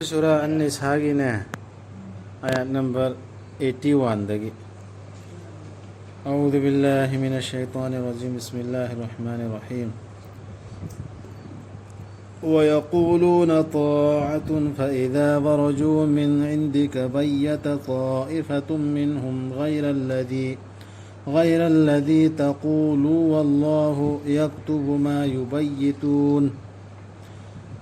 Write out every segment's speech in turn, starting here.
Surah An-Nisa की ने आयत नंबर 81 दगी अऊज़ु बिल्लाहि मिनश शैतानिर रजीम बिस्मिल्लाहिर रहमानिर रहीम ويقولون طاعة فإذا برزوا من عندك بيت طائفة منهم غير الذي تقول والله يكتب ما يبيتون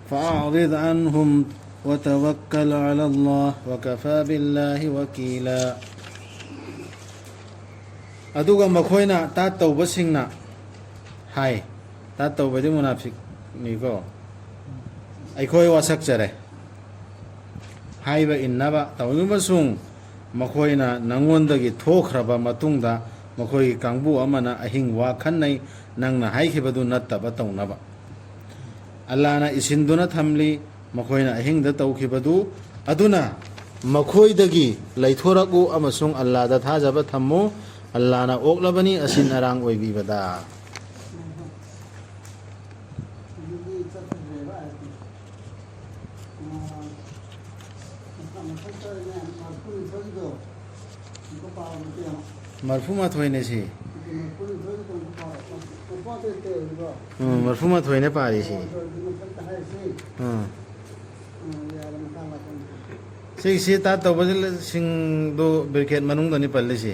فأعرض عنهم وتوكل على الله وكفى بالله وكيلا أدوغا مخوينا تاتو بسينا هاي تاتو بدي منافق نيكو أيكوي واسك جره هاي بإنبا تاوي مسون مخوينا نانغوندگي توخربا متوندا مخوي كانبو أمانا أهين واخنني نانغنا هاي كبدو نتبا تونبا ألانا إسندونا ثملي مخوينا أهين دا توخبدو أدونا مخوي دگي ليثورقو أمسون الله دا تاجب ثمو ألانا أوغلبني أسين أران ويبي بدا مرفومات होइने छी مرفومات होइने पारी छी सी ता तो बजल सिंग दो ब्रैकेट मनुंग दनि पल्ले छी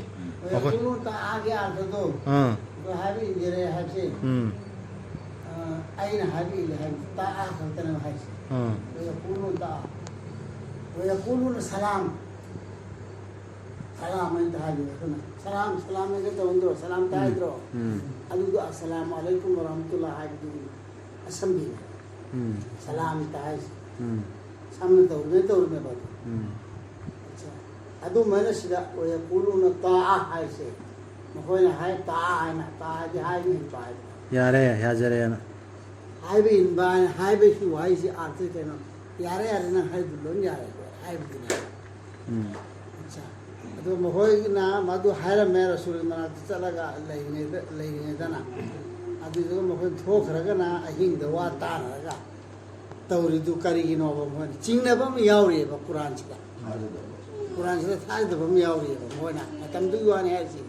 ओको ता आगे आते दो हां तो हाबी इंजरे हाबसे आइना हाबी ले ता आ खतने हाय हां ويقولون سلام سلام انت هذه سلام سلام انت وندرو سلام تايدرو ادو السلام عليكم ورحمه الله وبركاته اسمبي سلام تايس سامنے دور میں بات اچھا ادو میں نے سدا ويقولون طاعه هاي سے مخونا هاي طاعه انا طاعه دي هاي نہیں پائے یارے یا جرے نا هاي بھی ان با هاي بھی ہوائی سے آتے کنا یارے یارے نا هاي بلون یارے هاي بھی اچھا ادو مخونا مدو ہائر میں رسول اللہ چلا گا لے دنا ادو جو مخو تھوک رگنا اہین دوا تان رگا توریدو کریگینو بم چینگنبم یاوریبا قرآن چلا قرآن چلا تھاجدبم یاوریبا مونا متم دو یوانی ہائسی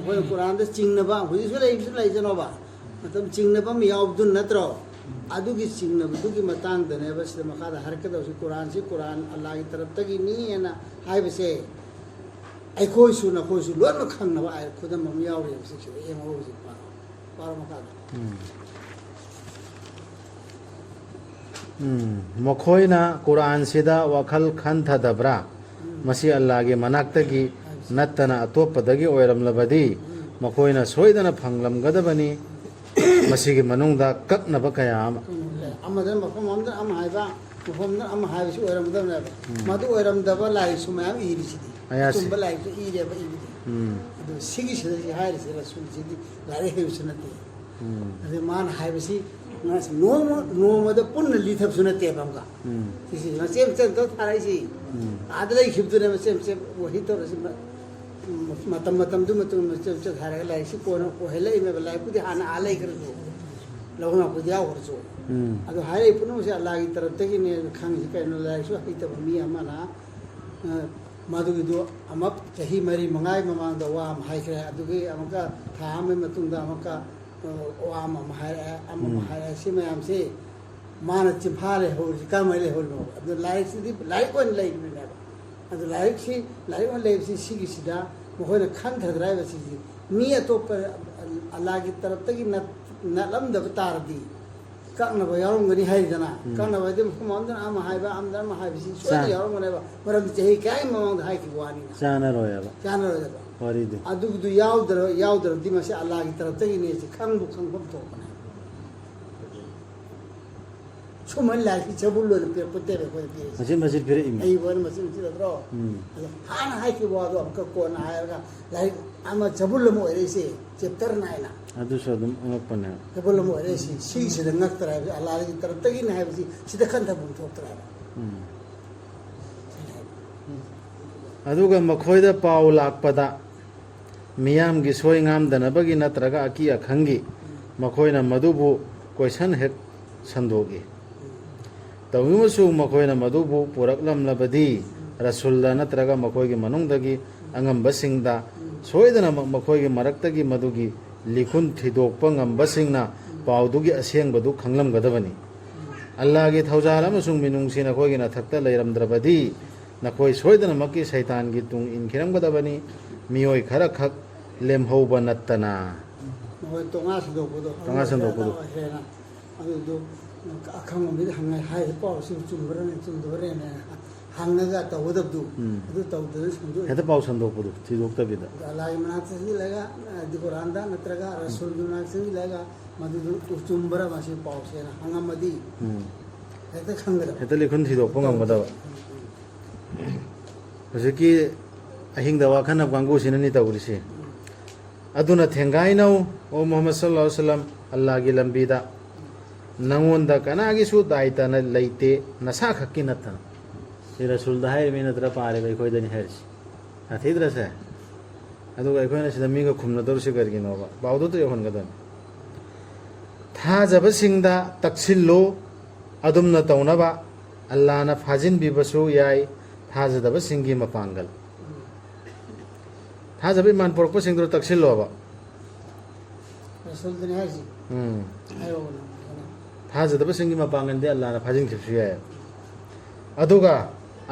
مونا قرآن دس چینگنبا خوزی سولا ایبسو لائزنوبا متم چینگنبم یاوبدن نترو ادو کی چینگنبدو کی متان دنے بس مخاد حرکت اسی قرآن سے قرآن اللہ کی طرف تکی نہیں ہے نا ہائی بسے ای کوئی سو نا کوئی سو لون مکھنگ نبا آئے خودم ہم یاوریبا سکشو ایم ہو بسی پارو مخاد مخوينا قرآن سيدا وخل خنث دبرا مسي الله गे मनाक्तगी नत्तना अतोपदगी ओइरमलबदी मखोइना सोइदना फंगलम गदबनी मसीगे मनुंगदा ककनब कयाम अमदन मफम अमदन अम हाइबा मफमदन अम हाइबसु ओइरमदन मदु ओइरमदब लाई सुमाम इरिसिदी तुम लाई तो इरेबा इरिदी अदु सिगी सिदी हाइरिसि रसूल सिदी लारे हेउसनते अदे मान हाइबसि नोमद पुन लिथब सुनते बमगा सिसी सेम सेम तो थाराई सी आदलाई खिबदुने सेम सेम वही तो मतम मतम दु मतम सेम सेम थारा लाई सी कोन को हेले मे लाई पुदि हाना आलै करजो लवना पुदि आ वरजो अदो हाय पुनो से अल्लाह की तरफ तकी ने खांग सी कैनो लाई सो हित बमी अमना मादुगी दो अमप चही मरी मंगाई ममांग द वा हाय करे अदुगी अमका थामे मतुंग द अमका वाम महाराज से मैम से मान चिफाले हो कामले हो नो अब लाइक से लाइक वन लाइक ने अब लाइक से लाइक वन लाइक से सिगी सिदा मखोने खन थद्राय बसी मी तो पर अल्लाह की तरफ तक न लम दब तार दी कांग न यारों गनी हाय जना कांग न बदे ममदन आम हायबा आमदन म हाय बसी सो यारों गने मरम चही काय ममंग हाय की वानी चाना रोया वारीदे अदुगदु यावदर दिमसे अल्लाह की तरफ तक ने से खंग खंगम तो बना सुमन ला की चबुल लो पे पुते रे कोई पे मस्जिद फिर आई वन मस्जिद से दरो हान हाय की वादो हम को ना आएगा लाइक आम चबुल मो रे से चैप्टर नाइना अदु सदम अपने चबुल मो रे से सी से नक तरह अल्लाह की तरफ तक ने है बसी सीधा खंत बुन तो तरह अदुगा मखोइदा पाउ लाकपदा मियाम की सोई ngam दनबगी नत्रगा अकी अखंगी मखोइना मदुबु क्वेश्चन हेक संदोगी तौमसु मखोयना मधुबु पुरकलमलबदी रसुल्ला नत्रगा मखोयगी मनुंगदगी अंगंबसिंगदा सोयदना मखोयगी मरक्तगी मधुगी लिखुन थिदोकपा ngambasingna पाउदुगी असेंगबदु खंगलमगदबनी अल्लाहगी थौजाल अमसुंग मिनुंगसी नखोयगी नथक्ता लैरमद्रबदी नखोय सोयदनमकी शैतानगी तुंग इनखिरमगदबनी मियोय खरा खक लेमहौबा नत्तना तोंगा संदोकबदो अदुदो अखंगमिद हंगाय हाय पाउसु चुमबरने चुमदबरने हंगगा तवदबदु अदु तवदन संदो हेता पाउ संदोकबदु थिदोक्तबिदा अल्लाहगी मनाक्तसी लेगा दिकुरानदा नत्रगा रसूलगी मनाक्तसी लेगा मदुदु चुमबरा मासी पाउसेना हंगमदी हेता खंगदा हेता लिखुन थिदोकपा ngambadaba हजकी अहिंगदा वाखन कांगू सिननी तौरिसे अदुना थेंगाइनौ ओ मोहम्मद सल्लल्लाहु अलैहि वसल्लम अल्लाह की लंबीदा नंगोंदा कनागिसु दायित्वना लैते नसा खक्की नत्तना ये रसूल दाय में नत्र पारे भाई कोई दनी हेरस अथीद्रसे अदुगा अखोयना सिदा मीगा खुमना दौरसे करगिनोबा बाउदो तो योहनगदन थाजबसिंगदा तक्सिल्लो अदुमना तौनबा अल्लाहना फाजिन बिबसु याय थाजदबसिंगी मपांगल थाजबि मान पोरको सिंगदो तक्सिल्लोबा रसूल दने हाजी आयो थाजदबसिंगी मपांगल दे अल्लाहना फाजिन खिबसु याय अदुगा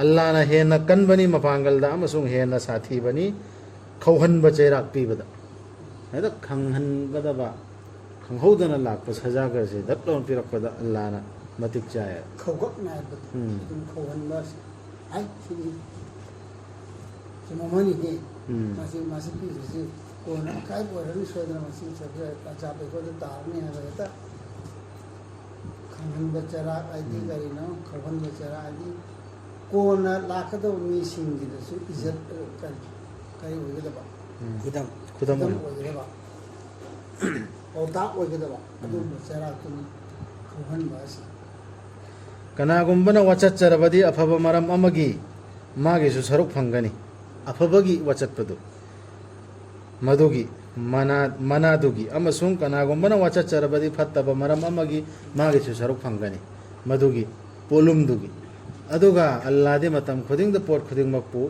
अल्लाहना हेना कनबनी मपांगलदा अमसुंग हेना साथी बनी खौहनब चेराक पीबदा हेदा खंगहनगदबा खंगहौदना लाकप सजागसे दक्लोन पिरकपदा अल्लाहना मतिक चाय खौगक नायबद खौहनबा आई सिगी ममनी हे मासी पीसी कोना काय बोरनी सोदना मासी सबे चापे को तारने है खंगन बचरा आदि करिनो खवन बचरा आदि कोना लाखदो मीसिंगिदसु इज्जत कई होगदबा खुदम होगदबा औता होगदबा अदु बचरा तुम खवन बासी कनागुंबना वचच्चरबदी अफब मरम अमगी मागेसु सरुक फंगनी अफबगी वचत्पदु मधुगी मनादुगी अमसुंग कनागुंबना वचच्चरबदी फत्तब मरम अमगी मागेसु सरुक फंगनी मधुगी पोलुमदुगी अदुगा अल्लाहदे मतम खुदिंग पोट खुदिंग मकपु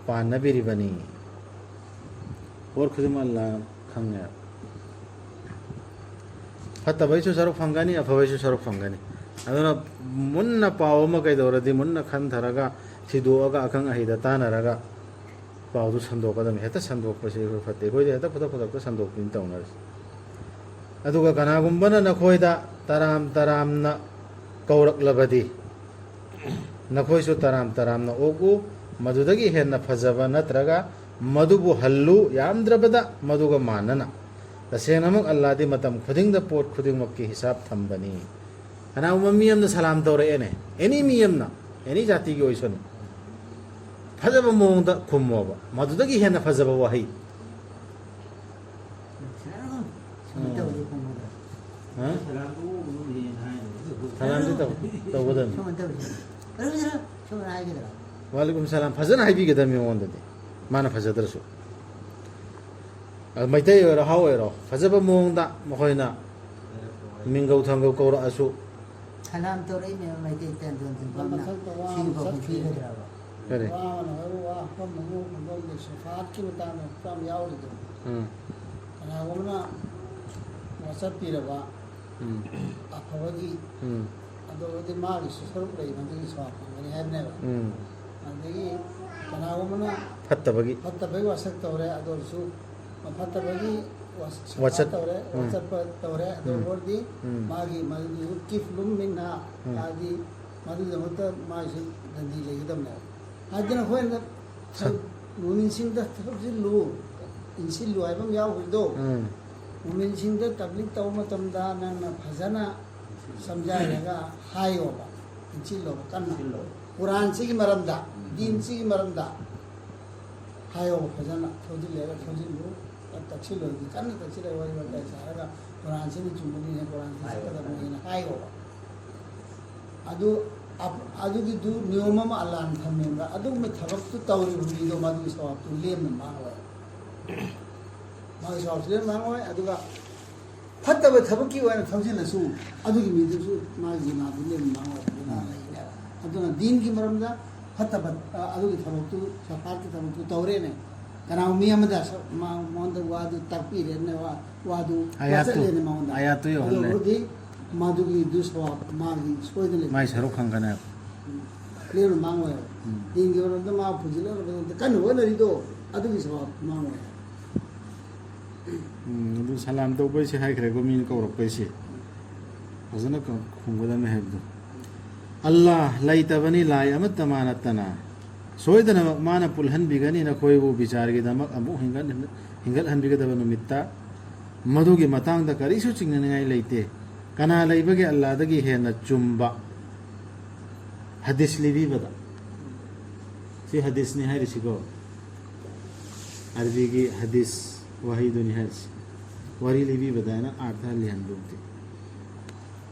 पानबिरिबनी पोट खुदिंग अल्लाह खंगे फत्तबैसु सरुक फंगनी अफबैसु सरुक फंगनी अदुना मुन्ना पावमा कैदौरदि मुन्ना खनथरगा थिदोअगा अखंग अहिदा तानरगा पाउदु संदोकदम हेता संदोकपसे फते कोइदे हेता खुदा खुदा संदोकपिन तौनरस अदुगा कनागुंबना नखोइदा तराम कौरक्लबदी नखोइसु तराम ओगु मधुदगी हेन्ना फजबा नत्रगा मधुबु हल्लु यामद्रबदा मधुगा मानना तसेनमक अल्लाहदि मतम खुदिंगदा पोट खुदिंगमक्की हिसाब थंबनी कनागुंबा मियमना सलाम तौरएने एनी मियमना एनी जाति की ओइसन फजब मोंगदा खुमोबा मधुदगी हेन्ना फजब वही वालेकुम सलाम फजन हाइबिगदम योंददि माना फजदरसु मैतै ओरो हाउ ओरो फजब मोंगदा मखोइना मिंगौ थंगौ कौरा असु सलाम तोरे ने मैतै तन तन बमना सिंबो खुफिगदरा करे वाह कम मगो मंगल दे शफात की बताना काम यावरिदो कनागुंबना वसत पिरबा अफवगी अदोदि मागी सरुक लई मंदगी स्वाप मनि हैबनेबा अंदगी कनागुंबना फत्तबगी वसत तौरे अदोरसु फत्तबगी वसत तौरे अदोरदी मागी मदि किफलुम मिन्ना आदि मदि जमत मागी दंदी लेगदमने आदिना होयना मुमिनसिंदा थबजिलु इंसिलु आइबम यावरिदो मुमिनसिंदा तबलीग तौ मतमदा नंना फजना समझाएगा हायोबा इंसिलो कन्ना कुरान सिगी मरमदा दीन सिगी मरमदा हायो फजना थोजिलु तक्सिलो कन्ना तक्सिलो वारी वाला सारा कुरान सिगी चुमनी है कुरान सिगी कदम हायोबा अदु अदुगी दु नियमम अल्लाह थमेंगा अदुमे थबक्तु तौरि बुलिदो मदु सवाबतु लेमन मांगोय मांग सवाबतु लेमन मांगोय अदुगा फत्तब थबकी वाना थौजिलसु अदुगी मिदुसु मागी ना लेमन मांगोय ꯑꯗꯨꯅ ꯗꯤꯟꯒꯤ ꯃꯔꯝꯗ ꯐꯠꯇꯕ ꯑꯗꯨꯒꯤ ꯊꯕꯛꯇꯨ ꯁꯐꯥꯠꯀꯤ ꯊꯕꯛꯇꯨ ꯇꯧꯔꯦꯅꯦ ꯀꯅꯥꯒꯨꯝꯕ ꯃꯤ ꯑꯃꯗ ꯃꯉꯣꯟꯗ ꯋꯥꯗꯨ ꯇꯥꯛꯄꯤꯔꯦꯅꯦ ꯋꯥꯗꯨ ꯋꯥꯆꯠꯂꯦꯅꯦ ꯃꯉꯣꯟꯗ ꯑꯌꯥꯠꯇꯨ ꯌꯧꯍꯜꯂꯦ ꯑꯗꯨꯕꯨꯗꯤ ꯃꯗꯨꯒꯤ ꯗꯨꯁꯋꯥꯞ ꯃꯥꯒꯤ ꯁꯣꯏꯗꯅ ꯃꯥꯏ ꯁꯔꯨꯛ ꯈꯪꯒꯅꯦꯕ ꯀ꯭ꯂꯤꯌꯔ ꯃꯥꯡꯉꯣꯏꯕ ꯗꯤꯟꯒꯤ ꯃꯔꯝꯗ ꯃꯥ ꯐꯨꯖꯤꯜꯂꯕ ꯀꯟꯅ ꯍꯣꯠꯅꯔꯤꯗꯣ ꯑꯗꯨꯒꯤ ꯁꯋꯥꯞ ꯃꯥꯡꯉꯣꯏ ꯑꯗꯨ ꯁꯂꯥꯝ ꯇꯧꯕꯩꯁꯤ ꯍꯥꯏꯈ꯭ꯔꯦꯀꯣ ꯃꯤꯅ ꯀꯧꯔꯛꯄꯩꯁꯤ ꯐꯖꯅ ꯈꯨꯝꯒꯗꯕꯅꯤ ꯍꯥꯏꯕꯗꯣ ꯑꯜꯂꯥꯍ ꯂꯩꯇꯕꯅꯤ ꯂꯥꯏ ꯑꯃꯠꯇ ꯃꯥ ꯅꯠꯇꯅ ꯁꯣꯏꯗꯅꯃꯛ ꯃꯥꯅ ꯄꯨꯜꯍꯟꯕꯤꯒꯅꯤ ꯅꯈꯣꯏꯕꯨ ꯕꯤꯆꯥꯔꯒꯤꯗꯃꯛ ꯑꯃꯨꯛ ꯍꯤꯡꯒꯠꯍꯟꯕꯤꯒꯗꯕ ꯅꯨꯃꯤꯠꯇ ꯃꯗꯨꯒꯤ ꯃꯇꯥꯡꯗ ꯀꯔꯤꯁꯨ ꯆꯤꯡꯅꯅꯤꯡꯉꯥই ꯂꯩꯇꯦ ꯀꯅꯥ ꯂꯩꯕꯒꯦ ꯑꯜꯂꯥꯗꯒꯤ ꯍꯦꯟꯅ ꯆꯨꯝꯕ ꯍꯗꯤꯁ ꯂꯤꯕꯤꯕꯗ ꯁꯤ ꯍꯗꯤꯁꯅꯤ ꯍꯥꯏꯔꯤꯁꯤꯀꯣ ꯑꯔꯕꯤꯒꯤ ꯍꯗꯤꯁ ꯋꯥꯍꯩꯗꯨꯅꯤ ꯍꯥꯏꯔꯤꯁꯤ ꯋꯥꯔꯤ ꯂꯤꯕꯤꯕꯗ ꯑꯩꯅ ꯑꯥꯔꯊ ꯂꯤꯍꯟꯕꯕꯨꯗꯤ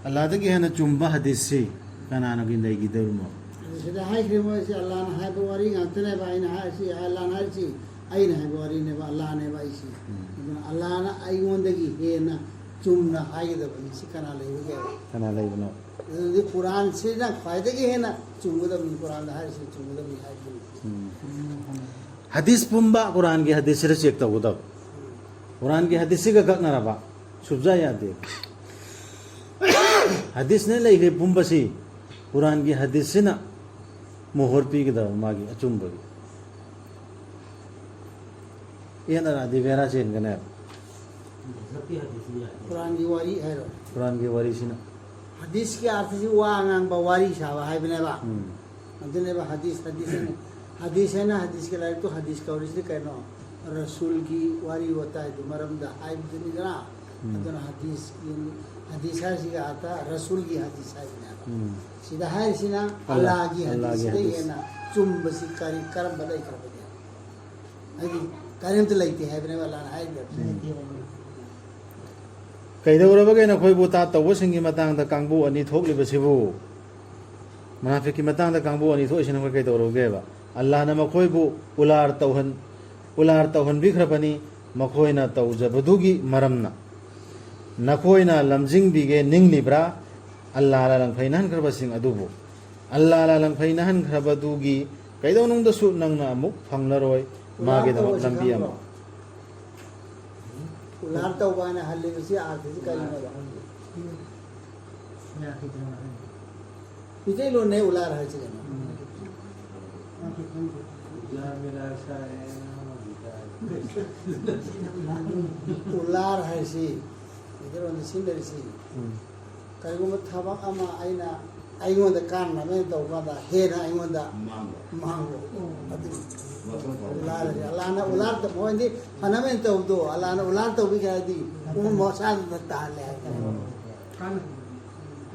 ꯑꯜꯂꯥꯗꯒꯤ ꯍꯦꯟꯅ ꯆꯨꯝꯕ ꯍꯗꯤꯁꯁꯤ ꯀꯅꯥꯅꯒꯤ ꯂꯩꯈꯤꯗꯧꯔꯤꯅꯣ ꯁꯤꯗ ꯍꯥꯏꯈ꯭ꯔꯦ ꯃꯣꯏꯁꯤ ꯑꯜꯂꯥꯍꯅ ꯍꯥꯏꯕ ꯋꯥꯔꯤ ꯉꯥꯛꯇꯅꯦꯕ ꯑꯩꯅ ꯍꯥꯏꯔꯤꯁꯤ ꯑꯜꯂꯥꯍꯅ ꯍꯥꯏꯔꯤꯁꯤ ꯑꯩꯅ ꯍꯥꯏꯕ ꯋꯥꯔꯤꯅꯦꯕ ꯑꯜꯂꯥꯍꯅꯦꯕ ꯑꯩꯁꯤ ꯑꯗꯨꯅ ꯑꯜꯂꯥꯍꯅ ꯑꯩꯉꯣꯟꯗꯒꯤ ꯍꯦꯟꯅ ꯆꯨꯝꯅ ꯍꯥꯏꯒꯗꯕꯅꯤ ꯁꯤ ꯀꯅꯥ ꯂꯩꯕꯒꯦ ꯀꯅꯥ ꯂꯩꯕꯅꯣ ꯑꯗꯨꯗꯤ ꯀꯨꯔꯥꯟꯁꯤꯅ ꯈ꯭ꯋꯥꯏꯗꯒꯤ ꯍꯦꯟꯅ ꯆꯨꯝꯒꯗꯕꯅꯤ ꯀꯨꯔꯥꯟꯗ ꯍꯥꯏꯔꯤꯁꯤ ꯆꯨꯝꯒꯗꯕꯅꯤ ꯍꯥꯏꯕꯅꯤ ꯍꯗꯤꯁ ꯄꯨꯝꯕ ꯀꯨꯔꯥꯟꯒꯤ ꯍꯗꯤꯁꯁꯤꯗ ꯆꯦꯛ ꯇꯧꯒꯗꯕ ꯀꯨꯔꯥꯟꯒꯤ ꯍꯗꯤꯁꯁꯤꯒ ꯀꯛꯅꯔꯕ ꯁꯨꯞꯖꯥ ꯌꯥꯗꯦ ꯍꯗꯤꯁꯅ ꯂꯩꯈ꯭ꯔꯦ ꯄꯨꯝꯕꯁꯤ ꯀꯨꯔꯥꯟꯒꯤ ꯍꯗꯤꯁꯁꯤꯅ ꯃꯣꯍꯣꯔ ꯄꯤꯒꯗꯕ ꯃꯥꯒꯤ ꯑꯆꯨꯝꯕꯒꯤ ꯑꯦꯅꯔꯥꯗꯤ ꯕꯦꯔꯥ ꯆꯦꯟꯒꯅꯦꯕ ꯀꯨꯔꯥꯟꯒꯤ ꯋꯥꯔꯤ ꯍꯥꯏꯔꯣ ꯀꯨꯔꯥꯟꯒꯤ ꯋꯥꯔꯤꯁꯤꯅ ꯍꯗꯤꯁꯀꯤ ꯑꯥꯔꯊꯁꯤ ꯋꯥ ꯉꯥꯡꯕ ꯋꯥꯔꯤ ꯁꯥꯕ ꯍꯥꯏꯕꯅꯦꯕ ꯑꯗꯨꯅꯦꯕ ꯍꯗꯤꯁ ꯍꯥꯏꯅ ꯍꯗꯤꯁꯀꯤ ꯂꯥꯏꯔꯤꯛꯇꯣ ꯍꯗꯤꯁ ꯀꯧꯔꯤꯁꯤꯗꯤ ꯀꯩꯅꯣ ꯔꯁꯨꯜꯒꯤ ꯋꯥꯔꯤ ꯋꯥꯇꯥꯏꯗꯨ ꯃꯔꯝꯗ ꯍꯥꯏꯕꯗꯨꯅꯤꯗꯅ ꯑꯗꯨꯅ ꯍꯗꯤꯁ ꯍꯥꯏꯁꯤꯒ ꯑꯥꯔꯊ ꯔꯁꯨꯜꯒꯤ ꯍꯗꯤꯁ ꯍꯥꯏꯕꯅꯦꯕ ꯁꯤꯗ ꯍꯥꯏꯔꯤꯁꯤꯅ ꯑꯜꯂꯥꯍꯒꯤ ꯍꯗꯤꯁꯇꯒꯤ ꯍꯦꯟꯅ ꯆꯨꯝꯕꯁꯤ ꯀꯔꯝꯕ ꯂꯩꯈ꯭ꯔꯕꯒꯦ ꯍꯥꯏꯗꯤ ꯀꯔꯤꯝꯇ ꯂꯩꯇꯦ ꯍꯥꯏꯕꯅꯦꯕ ꯑꯜꯂꯥꯍꯅ ꯍꯥꯏꯔꯤꯕ ꯀꯩꯗꯧꯔꯕꯒꯦ ꯅꯈꯣꯏꯕꯨ ꯇꯥꯠ ꯇꯧꯕꯁꯤꯡꯒꯤ ꯃꯇꯥꯡꯗ ꯀꯥꯡꯕꯨ ꯑꯅꯤ ꯊꯣꯛꯂꯤꯕꯁꯤꯕꯨ ꯃꯨꯅꯥꯐꯤꯛꯀꯤ ꯃꯇꯥꯡꯗ ꯀꯥꯡꯕꯨ ꯑꯅꯤ ꯊꯣꯛꯏꯁꯤꯅ ꯑꯩꯈꯣꯏ ꯀꯩꯗꯧꯔꯕꯒꯦꯕ ꯑꯜꯂꯥꯍꯅ ꯃꯈꯣꯏꯕꯨ ꯎꯂꯥꯔ ꯇꯧꯍꯟꯕꯤꯈ꯭ꯔꯕꯅꯤ ꯃꯈꯣꯏꯅ ꯇꯧꯖꯕꯗꯨꯒꯤ ꯃꯔꯝꯅ ꯅꯈꯣꯏꯅ ꯂꯝꯖꯤꯡꯕꯤꯒꯦ ꯅꯤꯡꯂꯤꯕ꯭ꯔꯥ ꯑꯜꯂꯥꯍꯅ ꯂꯪꯐꯩꯅꯍꯟꯈ꯭ꯔꯕꯁꯤꯡ ꯑꯗꯨꯕꯨ ꯑꯜꯂꯥꯍꯅ ꯂꯪꯐꯩꯅꯍꯟꯈ꯭ꯔꯕꯗꯨꯒꯤ ꯀꯩꯗꯧꯅꯨꯡꯗꯁꯨ ꯅꯪꯅ ꯑꯃꯨꯛ ꯐꯪꯂꯔꯣꯏ ꯃꯥꯒꯤꯗꯃꯛ ꯂꯝꯕꯤ ꯑꯃ ꯎꯂꯥꯔ ꯇꯧꯕ ꯍꯥꯏꯅ ꯍꯜꯂꯤꯕꯁꯤ ꯑꯥꯔꯊꯁꯤ ꯀꯔꯤꯅꯦꯕ ꯃꯤꯇꯩꯂꯣꯟꯅꯦ ꯎꯂꯥꯔ ꯍꯥꯏꯁꯤ ꯀꯩꯅꯣ ꯎꯂꯥꯔ ꯍꯥꯏꯁꯤ ꯃꯤꯇꯩꯂꯣꯟꯗ ꯁꯤꯖꯤꯟꯅꯔꯤꯁꯤ ꯀꯔꯤꯒꯨꯝꯕ ꯊꯕꯛ ꯑꯃ ꯑꯩꯉꯣꯟꯗ ꯀꯥꯟꯅꯕ ꯇꯧꯕ ꯀꯥꯟꯗ ꯍꯦꯟꯅ ꯑꯩꯉꯣꯟꯗ ꯃꯥꯡꯕ ꯑꯜꯂꯥꯍꯅ ꯎꯂꯥꯔ ꯃꯣꯏꯗꯤ ꯐꯅꯕ ꯇꯧꯕꯗꯣ ꯑꯜꯂꯥꯍꯅ ꯎꯂꯥꯔ ꯇꯧꯕꯤꯒꯦ ꯍꯥꯏꯔꯗꯤ ꯃꯁꯥꯗꯨꯗ ꯇꯥꯍꯜꯂꯦ ꯍꯥꯏꯕ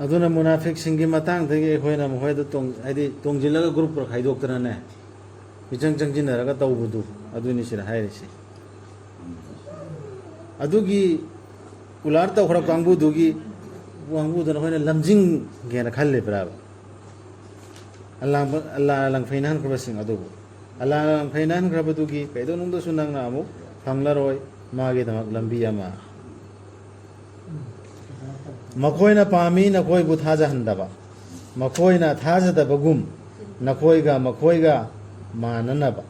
ꯑꯗꯨꯅ ꯃꯨꯅꯥꯐꯤꯛꯁꯤꯡꯒꯤ ꯃꯇꯥꯡꯗꯒꯤ ꯑꯩꯈꯣꯏꯅ ꯃꯈꯣꯏꯗ ꯍꯥꯏꯗꯤ ꯇꯣꯡꯁꯤꯜꯂꯒ ꯒ꯭ꯔꯨꯞ ꯈꯥꯏꯗꯣꯛꯇꯅꯅꯦ ꯃꯤꯆꯪ ꯆꯪꯁꯤꯟꯅꯔꯒ ꯇꯧꯕꯗꯨ ꯑꯗꯨꯅꯤ ꯁꯤꯗ ꯍꯥꯏꯔꯤꯁꯤ ꯑꯗꯨꯒꯤ ꯎꯂꯥꯔ ꯇꯧꯈ꯭ꯔ ꯀꯥꯡꯕꯨꯗꯨꯅ ꯑꯩꯈꯣꯏꯅ ꯂꯝꯖꯤꯡꯒꯦꯅ ꯈꯜꯂꯤꯕ꯭ꯔꯥꯕ ꯑꯜꯂꯥꯍꯅ ꯂꯪꯐꯩꯅꯍꯟꯈ꯭ꯔꯕꯁꯤꯡ ꯑꯗꯨꯕꯨ ꯑꯜꯂꯥꯍꯅ ꯂꯪꯐꯩꯅꯍꯟꯈ꯭ꯔꯕꯗꯨꯒꯤ ꯀꯩꯗꯧꯅꯨꯡꯗꯁꯨ ꯅꯪꯅ ꯑꯃꯨꯛ ꯐꯪꯂꯔꯣꯏ ꯃꯥꯒꯤꯗꯃꯛ ꯂꯝꯕꯤ ꯑꯃ ꯃꯈꯣꯏꯅ ꯄꯥꯝꯃꯤ ꯅꯈꯣꯏꯕꯨ ꯊꯥꯖꯍꯟꯗꯕ ꯃꯈꯣꯏꯅ ꯊꯥꯖꯗꯕꯒꯨꯝ ꯃꯈꯣꯏꯒ ꯃꯥꯟꯅꯅꯕ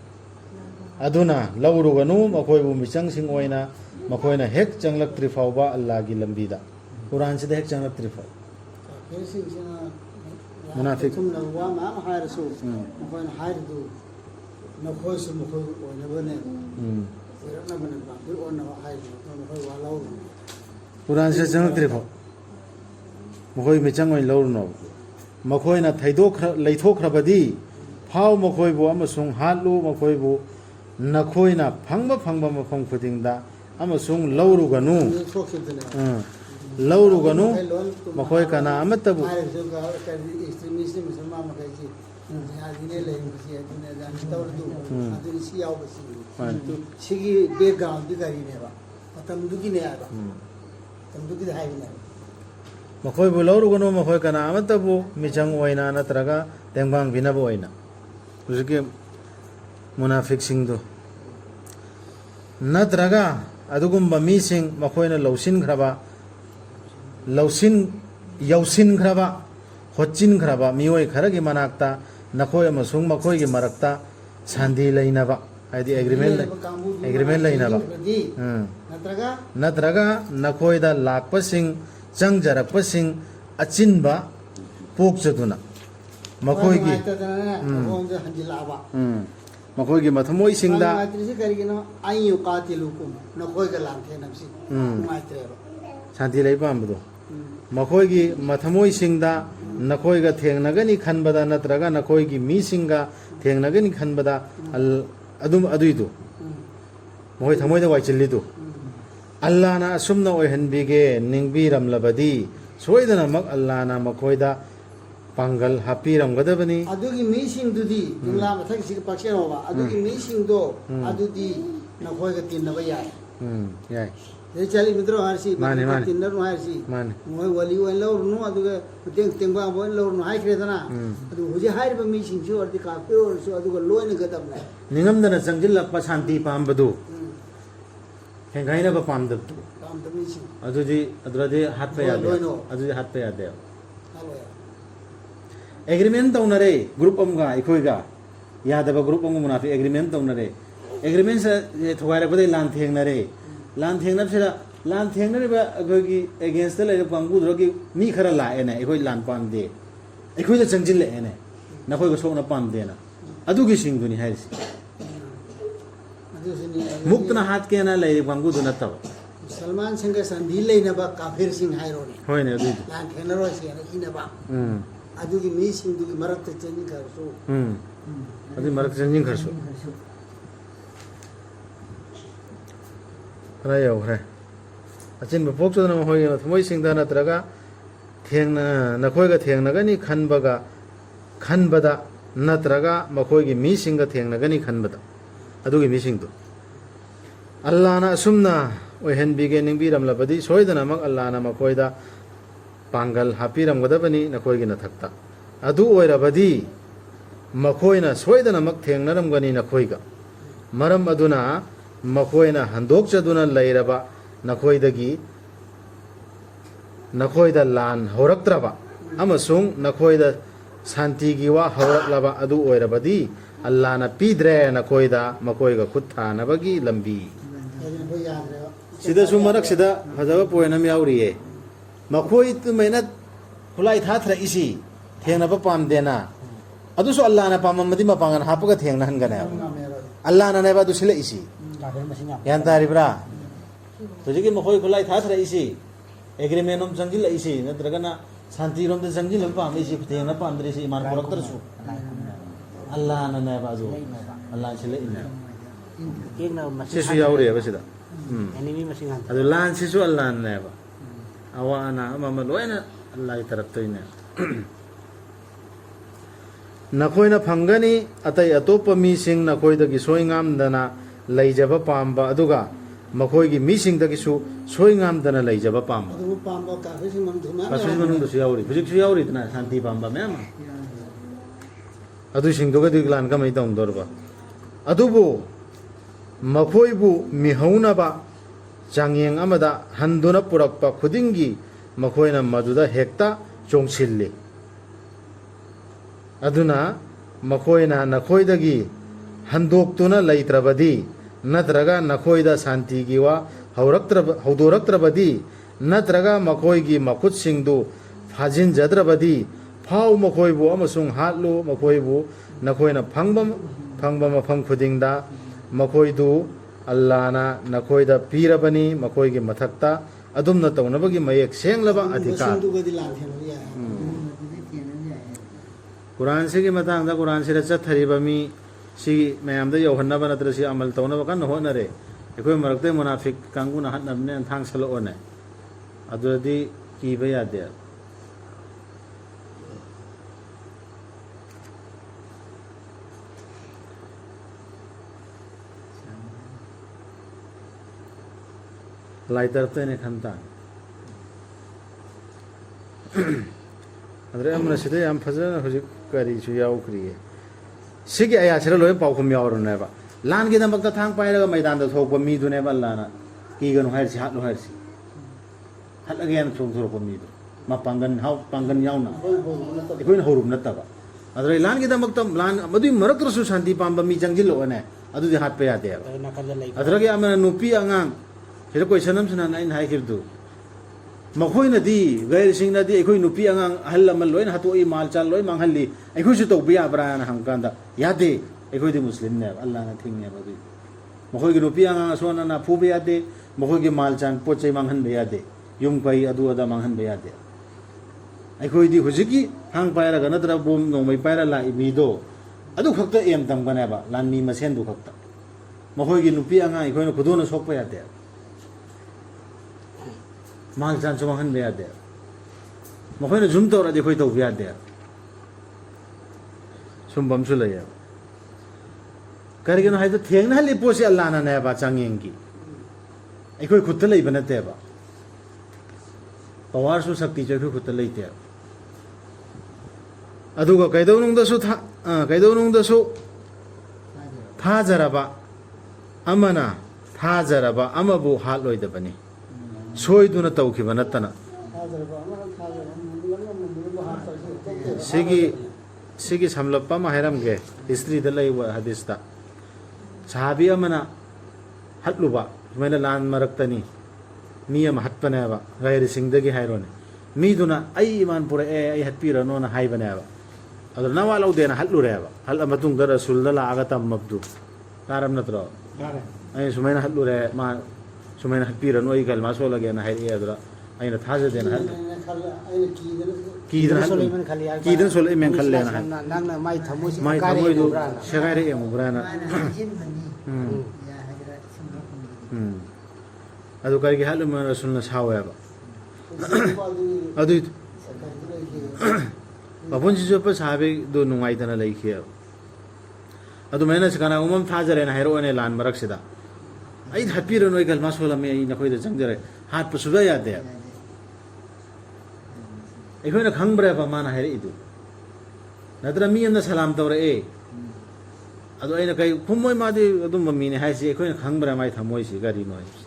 ꯑꯗꯨꯅ ꯂꯧꯔꯨꯒꯅꯨ ꯃꯈꯣꯏꯕꯨ ꯃꯤꯆꯪꯁꯤꯡ ꯑꯣꯏꯅ ꯃꯈꯣꯏꯅ ꯍꯦꯛ ꯆꯪꯂꯛꯇ꯭ꯔꯤ ꯐꯥꯎꯕ ꯑꯜꯂꯥꯍꯒꯤ ꯂꯝꯕꯤꯗ ꯀꯨꯔꯥꯟꯁꯤꯗ ꯍꯦꯛ ꯆꯪꯂꯛꯇ꯭ꯔꯤ ꯐꯥꯎ ꯃꯨꯅꯥꯐꯤꯛ ꯆꯨꯝꯅ ꯋꯥ ꯃꯌꯥꯝ ꯍꯥꯏꯔꯁꯨ ꯃꯈꯣꯏꯅ ꯍꯥꯏꯔꯤꯗꯨ ꯅꯈꯣꯏꯁꯨ ꯃꯈꯣꯏ ꯑꯣꯏꯅꯕꯅꯦ ꯑꯣꯏꯔꯛꯅꯕꯅꯦꯕ ꯑꯗꯨ ꯑꯣꯟꯅꯕ ꯍꯥꯏꯔꯤꯗꯨ ꯃꯈꯣꯏ ꯋꯥ ꯂꯧꯔꯨꯅꯨ ꯀꯨꯔꯥꯟꯁꯤꯗ ꯆꯪꯂꯛꯇ꯭ꯔꯤ ꯐꯥꯎ ꯃꯈꯣꯏ ꯃꯤꯆꯪ ꯑꯣꯏꯅ ꯂꯧꯔꯨꯅꯣꯕ ꯃꯈꯣꯏꯅ ꯂꯩꯊꯣꯛꯈ꯭ꯔꯕꯗꯤ ꯐꯥꯎ ꯃꯈꯣꯏꯕꯨ ꯑꯃꯁꯨꯡ ꯍꯥꯠꯂꯨ ꯃꯈꯣꯏꯕు ꯅꯈꯣꯏꯅ ꯐꯪꯕ ꯃꯐꯝ ꯈꯨꯗꯤꯡꯗ ꯑꯃꯁꯨꯡ ꯂꯧꯔꯨꯒꯅꯨ ꯃꯈꯣꯏ ꯀꯅꯥ ꯑꯃꯠꯇꯕꯨ ꯁꯤꯒꯤ ꯕꯦꯛꯒ꯭ꯔꯥꯎꯟꯗꯤ ꯀꯔꯤꯅꯦꯕ ꯃꯇꯝꯗꯨꯒꯤꯅꯦ ꯍꯥꯏꯕ ꯃꯇꯝꯗꯨꯒꯤꯗ ꯍꯥꯏꯕꯅꯦꯕ ꯃꯈꯣꯏꯕꯨ ꯂꯧꯔꯨꯒꯅꯨ ꯃꯈꯣꯏ ꯀꯅꯥ ꯑꯃꯠꯇꯕꯨ ꯃꯤꯆꯪ ꯑꯣꯏꯅ ꯅꯠꯇ꯭ꯔꯒ ꯇꯦꯡꯕꯥꯡꯕꯤꯅꯕ ꯑꯣꯏꯅ ꯍꯧꯖꯤꯛꯀꯤ ꯃꯨꯅꯥꯐꯤꯛꯁꯤꯡꯗꯨ ꯅꯠꯇ꯭ꯔꯒ ꯑꯗꯨꯒꯨꯝꯕ ꯃꯤꯁꯤꯡ ꯃꯈꯣꯏꯅ ꯌꯧꯁꯤꯟꯈ꯭ꯔꯕ hotchin khraba mioi kharagi manakta nakhoi amasung makhoi gi marakta sandi lainaba haidi agreement lainaba natraga nakhoi da lakpasing changjarakpasing achinba pokchaduna makhoi gi makhoi gi mathamoi singda shanti lai pambudo makhoi gi mathamoi singda nakhoi ga thengnagani khanbada natraga nakhoi gi mi singa thengnagani khanbada adum aduidu moi thamoi da waichillidu Allah na asumna oihanbige ningbiram labadi soidana mak Allah na makhoi da pangal hapiram gadabani adugi meeting dudi jumla mathak sig pakshero ba adugi meeting do adudi nakhoi ga tinna ba yai yai ye chali mitro harsi mane tinna ru harsi mane moi wali wan lor nu aduga tengba bo lor nu hai kredana adu huji hai ba meeting ju ardi ka pe or su aduga loina gadab na ningamdana changjillakpa shanti pambadu hengaina ba pamdab tam da meeting adudi hatpa yade adudi hatpa yade halo agreement taunare group amga ikhoiga yadaba group amga munafi agreement taunare agreement sa thogaira badai lan thengnab sira lan thengnare ba agogi against la pangu drogi mi khara la ene ikoi lan pamde ikoi da changjil ene na khoi go sona pamde na adugi singduni hairisi muktna hat ke na lai pangu du na taw Salman Singh sandhi leina ba kafir sing hairo ne hoine adu lan thenaro si na ina ba adugi meeting dugi marak te cheni kar so adu marak chanjing kharso rayo hre achin ba pok chodana hoi na thmoi singda na traga thengna nakhoi ga thengnagani khanbada natraga makhoi gi mi singa thengnagani khanbada adugi mi singdu Allah na asumna oihen bige ningbiram labadi soidana mak Allah na makhoi da pangal hapiram gadabani nakhoi gi na thakta adu oirabadi makhoi na soidana mak thengnaram gani nakhoi ga maram aduna makhoi na handok chaduna lairaba nakhoi dagi nakhoi da lan horaktraba amasung nakhoi da santi gi wa horaklaba adu oirabadi Allah na pidre nakhoi da makhoi ga khutha nabagi lambi sida su marak sida hajaba poinam yauriye makhoi tu mena khulai thatra isi thengna ba pam dena adu so Allah na pamamadi mapangan hapaga thengna hangana Allah na ne ba du sila isi yan taribra to jigi makhoi khulai thatra isi agreement om jangjil isi natraga na santi rom de jangjil pam isi thengna pam dre isi iman korak tar su Allah na ne ba ju Allah sila ina sisu yauriye ba sida enemy masing han adu lan sisu Allah na ne ba awa ana amama loina Allah taraf to ina nakhoi phangani atai atopa mi sing nakhoi dagi soingam dana leijaba pamba aduga makhoi gi mi sing dagi su soingam dana leijaba pamba adu pamba kafir sing man thuma kasu manung du yauri phujik su yauri dana shanti pamba mem adu sing doga diglan ka mai tong dorba adubu makhoi bu mi hauna ba changyeng amada handuna purakpa khudingi makhoina maduda hekta chongchilli aduna makhoina nakhoidagi handoktuna laitrabadi natraga nakhoida santi gi wa haudoraktrabadi natraga makhoigi makhut singdu phajin jadrabadi phau makhoibu amasung hatlu makhoibu nakhoina phangbam mafam khudingda makhoidu Allah na nakhoida pirabani makhoigi mathakta adumna tawnabagi mayek senglaba adhikar Quran se gi matang da Quran se cha thariba mi si mayam da yohanna ba natra si amal tawnaba kan honare ekoi marakte munafik kanguna hatnabne thang salo one adudi ki ba yade laiter te ne khanta andre amna sida yam phajana hojik kari chu yaw kriye sigi aya chira loy pau khum yaw ne ba lan gi damak ta thang pai ra maidan da thok pa mi du ne ba lana ki ganu hair si hat lo hair si hat again chung thur pa mi du ꯄꯥꯡꯒꯟ ꯌꯥꯎꯅ ꯑꯩꯈꯣꯏ ꯍꯧꯔꯨꯕ ꯅꯠꯇꯕ ꯑꯩꯈꯣꯏꯅ ꯍꯧꯔꯨꯕ ꯅꯠꯇꯕ ꯑꯗꯨꯗꯩ ꯂꯥꯟꯒꯤꯗꯃꯛꯇ ꯂꯥꯟ ꯃꯗꯨꯒꯤ ꯃꯔꯛꯇꯁꯨ ꯁꯥꯟꯇꯤ ꯄꯥꯝꯕ ꯃꯤ ꯆꯪꯁꯤꯜꯂꯛꯑꯣꯅꯦ ꯑꯗꯨꯗꯤ ꯍꯥꯠꯄ ꯌꯥꯗꯦꯕ ꯅꯥꯀꯟꯗ ꯂꯩ ꯑꯗꯨꯗꯒꯤ ꯑꯃꯅ ꯅꯨꯄꯤ ꯑꯉꯥꯡ ꯁꯤꯗ ꯀꯣꯏꯁꯟ ꯑꯃꯁꯤꯅ ꯑꯩꯅ ꯍꯥꯏꯈꯤꯕꯗꯨ ꯃꯈꯣꯏꯅꯗꯤ ꯒꯩꯔꯁꯤꯡꯅꯗꯤ ꯑꯩꯈꯣꯏ ꯅꯨꯄꯤ ꯑꯉꯥꯡ ꯑꯍꯜ ꯂꯃꯟ ꯂꯣꯏꯅ ꯍꯥꯠꯇꯣꯛꯏ ꯃꯥꯜ ꯆꯥꯜ ꯂꯣꯏ ꯃꯥꯡꯍꯜꯂꯤ ꯑꯩꯈꯣꯏꯁꯨ ꯇꯧꯕ ꯌꯥꯕ꯭ꯔꯥꯅ ꯍꯪꯀꯥꯟꯗ ꯌꯥꯗꯦ ꯑꯩꯈꯣꯏꯗꯤ ꯃꯨꯁꯂꯤꯝꯅꯦꯕ ꯑꯜꯂꯥꯍꯅ ꯊꯤꯡꯉꯦꯕ ꯑꯗꯨꯒꯤ ꯃꯈꯣꯏꯒꯤ ꯅꯨꯄꯤ ꯑꯉꯥꯡ ꯑꯁꯣꯟ ꯑꯅꯥ ꯐꯨꯕ ꯌꯥꯗꯦ ꯃꯈꯣꯏꯒꯤ ꯃꯥꯜ ꯆꯥꯟ ꯄꯣꯠ ꯆꯩ ꯃꯥꯡꯍꯟꯕ ꯌꯥꯗꯦ ꯌꯨꯝ ꯀꯩ ꯑꯗꯨ ꯑꯗꯥ ꯃꯥꯡꯍꯟꯕ ꯌꯥꯗꯦ ꯑꯩꯈꯣꯏꯗꯤ ꯍꯧꯖꯤꯛꯀꯤ ꯊꯥꯡ ꯄꯥꯏꯔꯒ ꯅꯠꯇ꯭ꯔꯒ ꯕꯣꯝ ꯅꯣꯡꯃꯩ ꯄꯥꯏꯔ ꯂꯥꯛꯏ ꯃꯤꯗꯣ ꯑꯗꯨ ꯈꯛꯇ ꯑꯦꯝ ꯇꯝꯒꯅꯦꯕ ꯂꯥꯟꯃꯤ ꯃꯁꯦꯟꯗꯨ ꯈꯛꯇ ꯃꯈꯣꯏꯒꯤ ꯅꯨꯄꯤ ꯑꯉꯥꯡ ꯑꯩꯈꯣꯏꯅ ꯈꯨꯗꯣꯟꯅ ꯁꯣꯛꯄ ꯌꯥꯗꯦ ꯃꯥꯡ ꯆꯥꯟꯁꯨ ꯃꯥꯡꯍꯟꯕ ꯌꯥꯗꯦ ꯃꯈꯣꯏꯅ ꯖꯨꯝ ꯇꯧꯔꯗꯤ ꯑꯩꯈꯣꯏ ꯇꯧꯕ ꯌꯥꯗꯦ ꯁꯨꯝꯕ ꯑꯃꯁꯨ ꯂꯩꯌꯦꯕ ꯀꯔꯤꯒꯤꯅꯣ ꯍꯥꯏꯕꯗ ꯊꯦꯡꯅꯍꯜꯂꯤ ꯄꯣꯠꯁꯤ ꯑꯜꯂꯥꯍꯅꯅꯦꯕ ꯆꯥꯡꯌꯦꯡꯒꯤ ꯑꯩꯈꯣꯏ ꯈꯨꯠꯇ ꯂꯩꯕ ꯅꯠꯇꯦꯕ ꯄꯋꯥꯔꯁꯨ ꯁꯛꯇꯤꯁꯨ ꯑꯩꯈꯣꯏ ꯈꯨꯠꯇ ꯂꯩꯇꯦꯕ ꯑꯗꯨꯒ ꯀꯩꯗꯧꯅꯨꯡꯗꯁꯨ ꯊꯥꯖꯔꯕ ꯑꯃꯅ ꯊꯥꯖꯔꯕ ꯑꯃꯕꯨ ꯍꯥꯠꯂꯣꯏꯗꯕꯅꯤ ꯁꯣꯏꯗꯨꯅ ꯇꯧꯈꯤꯕ ꯅꯠꯇꯅ ꯁꯤꯒꯤ ꯁꯝꯂꯞꯄ ꯑꯃ ꯍꯥꯏꯔꯝꯒꯦ ꯍꯤꯁꯇ꯭ꯔꯤꯗ ꯂꯩꯕ ꯍꯗꯤꯁꯇ ꯁꯍꯥꯕꯤ ꯑꯃꯅ ꯍꯠꯂꯨꯕ ꯁꯨꯃꯥꯏꯅ ꯂꯥꯟ ꯃꯔꯛꯇꯅꯤ ꯃꯤ ꯑꯃ ꯍꯠꯄꯅꯦꯕ ꯒꯩꯔꯁꯤꯡꯗꯒꯤ ꯍꯥꯏꯔꯣꯅꯦ ꯃꯤꯗꯨꯅ ꯑꯩ ꯏꯃꯥꯟ ꯄꯨꯔꯛꯑꯦ ꯑꯩ ꯍꯠꯄꯤꯔꯅꯣꯅ ꯍꯥꯏꯕꯅꯦꯕ ꯑꯗꯨ ꯅꯋꯥ ꯂꯧꯗꯦꯅ ꯍꯠꯂꯨꯔꯦꯕ ꯍꯠꯂ ꯃꯇꯨꯡꯗ ꯔꯁꯨꯜꯗ ꯂꯥꯛꯑꯒ ꯇꯝꯃꯕꯗꯨ ꯇꯥꯔꯝ ꯅꯠꯇ꯭ꯔꯣ ꯑꯩꯅ ꯁꯨꯃꯥꯏꯅ ꯍꯠꯂꯨꯔꯦ ꯃꯥ ꯁꯨꯃꯥꯏꯅ ꯍꯠꯄꯤꯔꯅꯨ ꯑꯩ ꯀꯜꯃꯥ ꯁꯣꯜꯂꯒꯦꯅ ꯍꯥꯏꯔꯛꯑꯦ ꯑꯗꯨꯗ ꯑꯩꯅ ꯊꯥꯖꯗꯦꯅ ꯀꯤꯗꯅ ꯁꯣꯜꯂꯛꯏꯃꯦꯅ ꯈꯜꯂꯦꯅ ꯍꯥꯏ ꯅꯪꯅ ꯃꯥꯏ ꯊꯃꯣꯏꯁꯤ ꯃꯥꯏ ꯊꯃꯣꯏꯗꯨ ꯁꯦꯒꯥꯏꯔꯛꯑꯦꯃꯨꯕ꯭ꯔꯥꯅ ꯑꯗꯨ ꯀꯔꯤꯒꯤ ꯍꯠꯂꯨꯃꯣ ꯔꯁꯨꯜꯅ ꯁꯥꯎꯋꯦꯕ ꯑꯗꯨꯏ ꯃꯄꯨꯟꯁꯤ ꯆꯨꯞꯄ ꯁꯥꯍꯥꯕꯤꯗꯨ ꯅꯨꯡꯉꯥꯏꯇꯅ ꯂꯩꯈꯤꯑꯕ ꯑꯗꯨꯃꯥꯏꯅ ꯀꯅꯥꯒꯨꯝꯕ ꯑꯃ ꯊꯥꯖꯔꯦꯅ ꯍꯥꯏꯔꯛꯑꯣꯅꯦ ꯂꯥꯟ ꯃꯔꯛꯁꯤꯗ ꯑꯩ ꯍꯠꯄꯤꯔꯅꯨ ꯑꯩ ꯀꯜꯃꯥ ꯁꯣꯜꯂꯝꯃꯦ ꯑꯩ ꯅꯈꯣꯏꯗ ꯆꯪꯖꯔꯦ ꯍꯥꯠꯄ ꯁꯨꯡꯌꯥ ꯌꯥꯗꯦ ꯑꯩꯈꯣꯏꯅ ꯈꯪꯕ꯭ꯔꯦꯕ ꯃꯥꯅ ꯍꯥꯏꯔꯛꯏꯗꯨ ꯅꯠꯇ꯭ꯔ ꯃꯤ ꯑꯃꯅ ꯁꯂꯥꯝ ꯇꯧꯔꯛꯑꯦ ꯑꯗꯣ ꯑꯩꯅ ꯀꯩ ꯈꯨꯝꯃꯣꯏ ꯃꯥꯗꯤ ꯑꯗꯨꯝꯕ ꯃꯤꯅꯦ ꯍꯥꯏꯁꯤ ꯑꯩꯈꯣꯏꯅ ꯈꯪꯕ꯭ꯔꯥ ꯃꯥꯏ ꯊꯃꯣꯏꯁꯤ ꯀꯔꯤꯅꯣ ꯍꯥꯏꯕꯁꯤ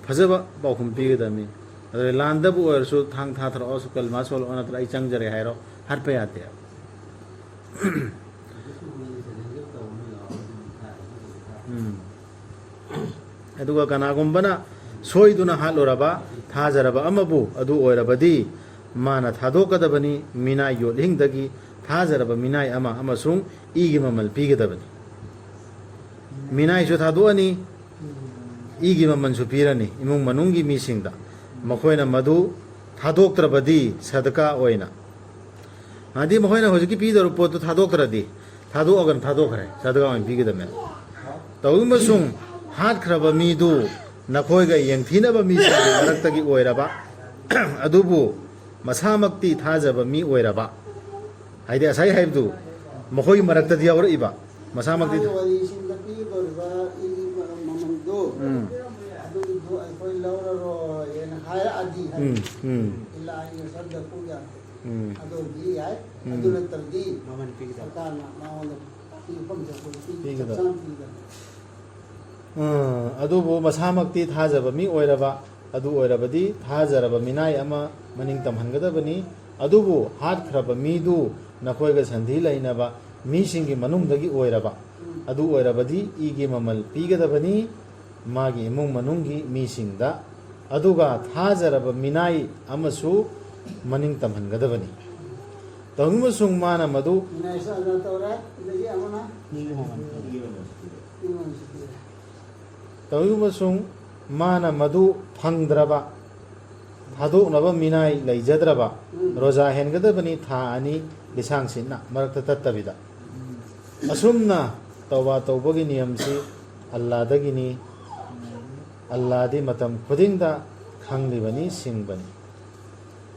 ꯐꯖꯕ ꯄꯥꯎꯈꯨꯝ ꯄꯤꯒꯗꯕꯅꯤ ꯑꯗꯨꯗꯩ ꯂꯥꯟꯗꯕꯨ ꯑꯣꯏꯔꯁꯨ ꯊꯥꯡ ꯊꯥꯊꯔꯛꯑꯣ ꯀꯜꯃꯥ ꯁꯣꯜꯂꯛꯑꯣ ꯅꯠꯇ꯭ꯔ ꯑꯩ ꯆꯪꯖꯔꯦ ꯍꯥꯏꯔꯣ ꯍꯥꯠꯄ ꯌꯥꯗꯦ ꯑꯗꯨꯒ ꯀꯅꯥꯒꯨꯝꯕꯅ ꯁꯣꯏꯗꯨꯅ ꯍꯥꯠꯂꯨꯔꯕ ꯊꯥꯖꯔꯕ ꯑꯃꯕꯨ ꯑꯗꯨ ꯑꯣꯏꯔꯕꯗꯤ ꯃꯥꯅ ꯊꯥꯗꯣꯛꯀꯗꯕꯅꯤ ꯃꯤꯅꯥꯏ ꯌꯣꯠꯍꯤꯡꯗꯒꯤ ꯊꯥꯖꯔꯕ ꯃꯤꯅꯥꯏ ꯑꯃ ꯑꯃꯁꯨꯡ ꯏꯒꯤ ꯃꯃꯜ ꯄꯤꯒꯗꯕꯅꯤ ꯃꯤꯅꯥꯏꯁꯨ ꯊꯥꯗꯣꯛꯑꯅꯤ ꯏꯒꯤ ꯃꯃꯜꯁꯨ ꯄꯤꯔꯅꯤ ꯏꯃꯨꯡ ꯃꯅꯨꯡꯒꯤ ꯃꯤꯁꯤꯡꯗ ꯃꯈꯣꯏꯅ ꯃꯗꯨ ꯊꯥꯗꯣꯛꯇ꯭ꯔꯕꯗꯤ ꯁꯗꯀꯥ ꯑꯣꯏꯅ ꯍꯥꯏꯗꯤ ꯃꯈꯣꯏꯅ ꯍꯧꯖꯤꯛꯀꯤ ꯄꯤꯗꯧꯕ ꯄꯣꯠꯇꯨ ꯊꯥꯗꯣꯛꯇ꯭ꯔꯗꯤ ꯊꯥꯗꯣꯛꯑꯒꯅ ꯊꯥꯗꯣꯛꯈ꯭ꯔꯦ ꯁꯗꯀꯥ ꯑꯣꯏꯅ ꯄꯤꯒꯗꯕꯅꯦ ꯇꯧꯕꯁꯨꯡ ꯍꯥꯠꯈ꯭ꯔꯕ ꯃꯤꯗꯨ ꯅꯈꯣꯏꯒ ꯌꯦꯡꯊꯤꯅꯕ ꯃꯤꯁꯤꯡꯒꯤ ꯃꯔꯛꯇꯒꯤ ꯑꯣꯏꯔꯕ ꯑꯗꯨꯕꯨ ꯃꯁꯥꯃꯛꯇꯤ ꯊꯥꯖꯕ ꯃꯤ ꯑꯣꯏꯔꯕ ꯍꯥꯏꯗꯤ ꯉꯁꯥꯏ ꯍꯥꯏꯕꯗꯨ ꯃꯈꯣꯏꯒꯤ ꯃꯔꯛꯇꯗꯤ ꯌꯥꯎꯔꯛꯏꯕ ꯃꯁꯥꯃꯛꯇꯤ ꯋꯥꯔꯤꯁꯤꯡꯗ ꯄꯤꯗꯧꯔꯤꯕ ꯃꯃꯜꯗꯨ ꯑꯗꯨꯒꯤꯗꯨ ꯑꯩꯈꯣꯏ ꯂꯧꯔꯔꯣꯏꯅ ꯍꯥꯏꯔꯛꯑꯗꯤ ꯏꯂꯥꯍꯤ ꯁꯗꯛꯄꯨ ꯌꯥꯗꯦ ꯑꯗꯨꯗꯤ ꯌꯥꯏ ꯑꯗꯨ ꯅꯠꯇ꯭ꯔꯗꯤ ꯁꯔꯀꯥꯔꯅ ꯃꯉꯣꯟꯗ ꯄꯤꯐꯝ ꯊꯣꯛꯄ ꯑꯗꯨꯕꯨ ꯃꯁꯥꯃꯛꯇꯤ ꯊꯥꯖꯕ ꯃꯤ ꯑꯣꯏꯔꯕ ꯑꯗꯨ ꯑꯣꯏꯔꯕꯗꯤ ꯊꯥꯖꯔꯕ ꯃꯤꯅꯥꯏ ꯑꯃ ꯃꯅꯤꯡ ꯇꯝꯍꯟꯒꯗꯕꯅꯤ ꯑꯗꯨꯕꯨ ꯍꯥꯠꯈ꯭ꯔꯕ ꯃꯤꯗꯨ ꯅꯈꯣꯏꯒ ꯁꯟꯙꯤ ꯂꯩꯅꯕ ꯃꯤꯁꯤꯡꯒꯤ ꯃꯅꯨꯡꯗꯒꯤ ꯑꯣꯏꯔꯕ ꯑꯗꯨ ꯑꯣꯏꯔꯕꯗꯤ ꯏꯒꯤ ꯃꯃꯜ ꯄꯤꯒꯗꯕꯅꯤ ꯃꯥꯒꯤ ꯏꯃꯨꯡ ꯃꯅꯨꯡꯒꯤ ꯃꯤꯁꯤꯡꯗ ꯑꯗꯨꯒ ꯊꯥꯖꯔꯕ ꯃꯤꯅꯥꯏ ꯑꯃꯁꯨ ꯃꯅꯤꯡ ꯇꯝꯍꯟꯒꯗꯕꯅꯤ ꯇꯧꯅꯤꯡꯕꯁꯨꯡ ꯃꯥꯅ ꯃꯗꯨ ꯇꯧꯅꯤꯡꯕꯁꯨꯡ ꯃꯥꯅ ꯃꯗꯨ ꯐꯪꯗ꯭ꯔꯕ ꯊꯥꯗꯣꯛꯅꯕ ꯃꯤꯅꯥꯏ ꯂꯩꯖꯗ꯭ꯔꯕ ꯔꯣꯖꯥ ꯍꯦꯟꯒꯗꯕꯅꯤ ꯊꯥ 2 ꯂꯤꯁꯥꯡꯁꯤꯠꯅ ꯃꯔꯛꯇ ꯇꯠꯇꯕꯤꯗ ꯑꯁꯨꯝꯅ ꯇꯧꯕꯥ ꯇꯧꯕꯒꯤ ꯅꯤꯌꯝꯁꯤ ꯑꯜꯂꯥꯗꯒꯤꯅꯤ ꯑꯜꯂꯥꯗꯤ ꯃꯇꯝ ꯈꯨꯗꯤꯡꯗ ꯈꯪꯂꯤꯕꯅꯤ ꯁꯤꯡꯕꯅꯤ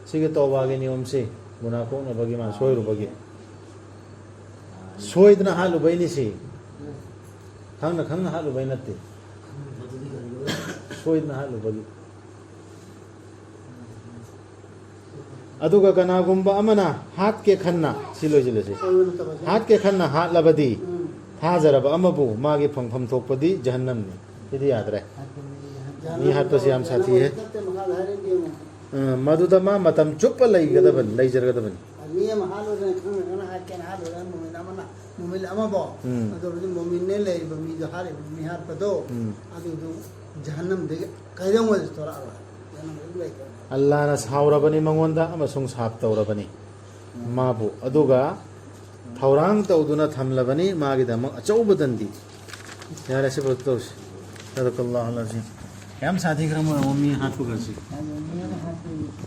ꯁꯤꯒꯤ ꯇꯧꯕꯥꯒꯤ ꯅꯤꯌꯝꯁꯤ ꯒꯨꯅꯥ ꯀꯣꯛꯅꯕꯒꯤ ꯃꯥ ꯁꯣꯏꯔꯨꯕꯒꯤ ꯁꯣꯏꯗꯅ ꯍꯥꯠꯂꯨꯕꯩꯅꯤ ꯁꯤ ꯈꯪꯅ ꯈꯪꯅ ꯍꯥꯠꯂꯨꯕꯩ ꯅꯠꯇꯦ ꯁꯣꯏꯗꯅ ꯍꯥꯠꯂꯨꯕꯒꯤ ꯑꯗꯨꯒ ꯀꯅꯥꯒꯨꯝꯕ ꯑꯃꯅ ꯍꯥꯠꯀꯦ ꯈꯟꯅ ꯁꯤ ꯂꯣꯏꯁꯤꯜꯂꯁꯤ ꯍꯥꯠꯀꯦ ꯈꯟꯅ ꯍꯥꯠꯂꯕꯗꯤ ꯊꯥꯖꯔꯕ ꯑꯃꯕꯨ ꯃꯥꯒꯤ ꯐꯪꯐꯝ ꯊꯣꯛꯄꯗꯤ ꯖꯍꯟꯅꯝꯅꯤ ꯁꯤꯗꯤ ꯌꯥꯗ꯭ꯔꯦ ꯃꯤ ꯍꯥꯠꯄꯁꯤ ꯌꯥꯝ ꯁꯥꯊꯤꯍꯦ मधुदा मा मतम चुप्प लैगदबन लैजरगदबन मी अमा हालुरने खंगना हाकेन हालुरन मुमिन अमना मुमिन अमबो अदो मुमिन ने ले बमी जो हारे मी हार पदो अदो दो जहन्नम दे कायदम वज तोरा जहन्नम दे अल्लाह न सावरबनी मंगोंदा अमसुंग साप तौरबनी माबु अदुगा थौरांग तौदुना थमलबनी मागिदम अचौबदंदी यार ऐसे बोलतोस सदकल्लाहु अलैहि याम साथी क्रम मम्मी हाथ पकड़सी मेरा हाथ